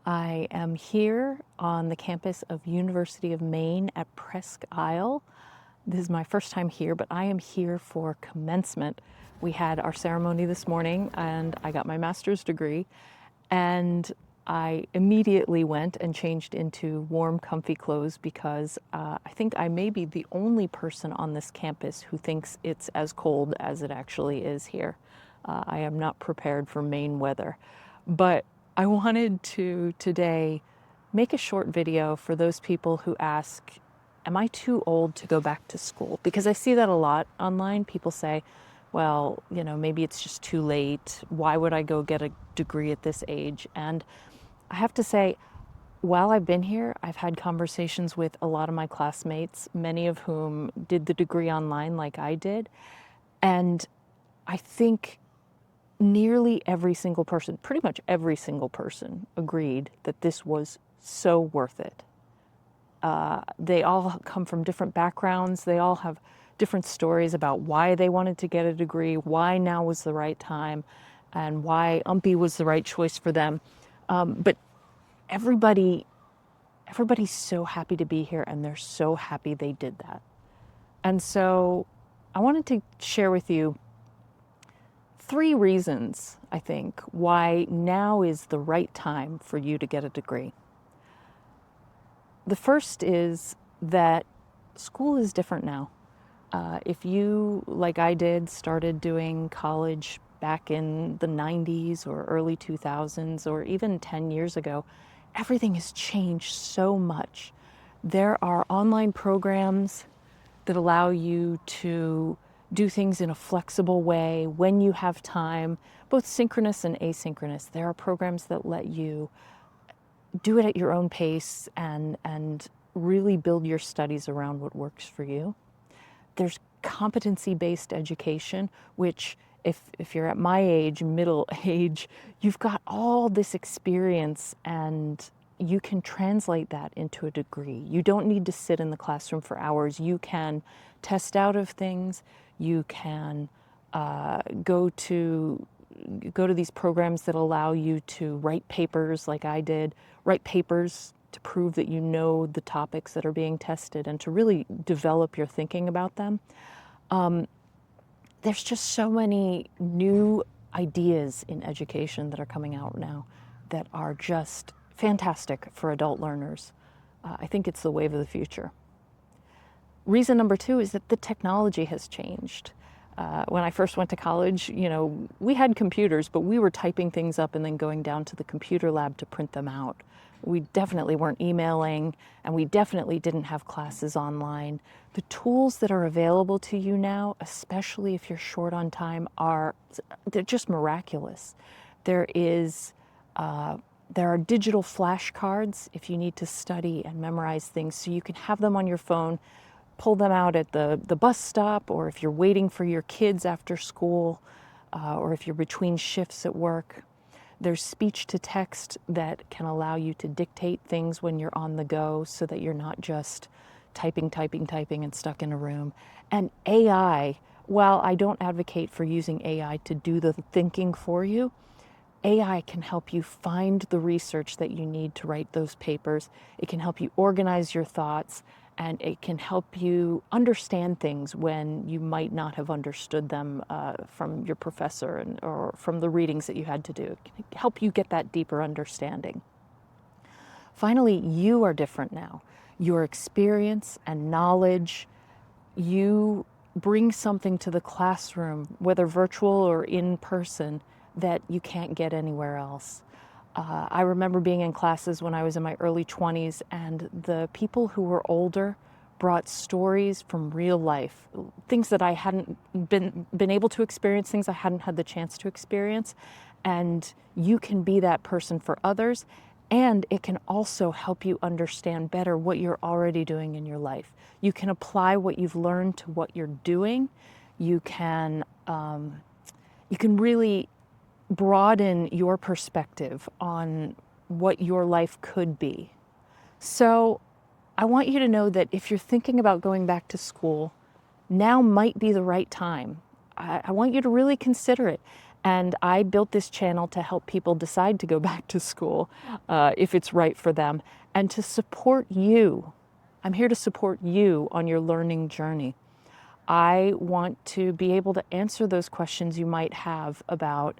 I am here on the campus of University of Maine at Presque Isle. This is my first time here, but I am here for commencement. We had our ceremony this morning and I got my master's degree, and I immediately went and changed into warm, comfy clothes because I think I may be the only person on this campus who thinks it's as cold as it actually is here. I am not prepared for Maine weather, but I wanted to today make a short video for those people who ask, am I too old to go back to school? Because I see that a lot online. People say, well, maybe it's just too late. Why would I go get a degree at this age? And I have to say, while I've been here, I've had conversations with a lot of my classmates, many of whom did the degree online like I did. And I think nearly every single person, pretty much every single person, agreed that this was so worth it. They all come from different backgrounds. They all have different stories about why they wanted to get a degree, why now was the right time, and why UMPI was the right choice for them. But everybody's so happy to be here, and they're so happy they did that. And so I wanted to share with you 3 reasons, I think, why now is the right time for you to get a degree. The first is that school is different now. If you, like I did, started doing college back in the 90s or early 2000s or even 10 years ago, everything has changed so much. There are online programs that allow you to do things in a flexible way when you have time, both synchronous and asynchronous. There are programs that let you do it at your own pace and really build your studies around what works for you. There's competency-based education, which if you're at my age, middle age, you've got all this experience and you can translate that into a degree. You don't need to sit in the classroom for hours. You can test out of things. You can go to these programs that allow you to write papers like I did, write papers to prove that you know the topics that are being tested and to really develop your thinking about them. There's just so many new ideas in education that are coming out now that are just fantastic for adult learners. I think it's the wave of the future. Reason number 2 is that the technology has changed. When I first went to college, we had computers, but we were typing things up and then going down to the computer lab to print them out. We definitely weren't emailing, and we definitely didn't have classes online. The tools that are available to you now, especially if you're short on time, they're just miraculous. There are digital flashcards if you need to study and memorize things, so you can have them on your phone, pull them out at the bus stop, or if you're waiting for your kids after school, or if you're between shifts at work. There's speech to text that can allow you to dictate things when you're on the go so that you're not just typing and stuck in a room. And AI, while I don't advocate for using AI to do the thinking for you, AI can help you find the research that you need to write those papers. It can help you organize your thoughts, and it can help you understand things when you might not have understood them from your professor or from the readings that you had to do. It can help you get that deeper understanding. Finally, you are different now. Your experience and knowledge, you bring something to the classroom, whether virtual or in person, that you can't get anywhere else. I remember being in classes when I was in my early 20s, and the people who were older brought stories from real life, things that I hadn't been able to experience, things I hadn't had the chance to experience. And you can be that person for others, and it can also help you understand better what you're already doing in your life. You can apply what you've learned to what you're doing. You can really broaden your perspective on what your life could be. So I want you to know that if you're thinking about going back to school, now might be the right time. I want you to really consider it. And I built this channel to help people decide to go back to school if it's right for them, and to support you. I'm here to support you on your learning journey. I want to be able to answer those questions you might have about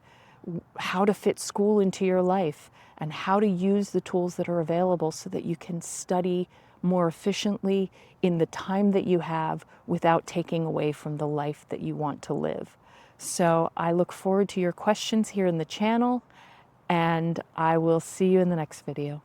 how to fit school into your life and how to use the tools that are available so that you can study more efficiently in the time that you have without taking away from the life that you want to live. So I look forward to your questions here in the channel, and I will see you in the next video.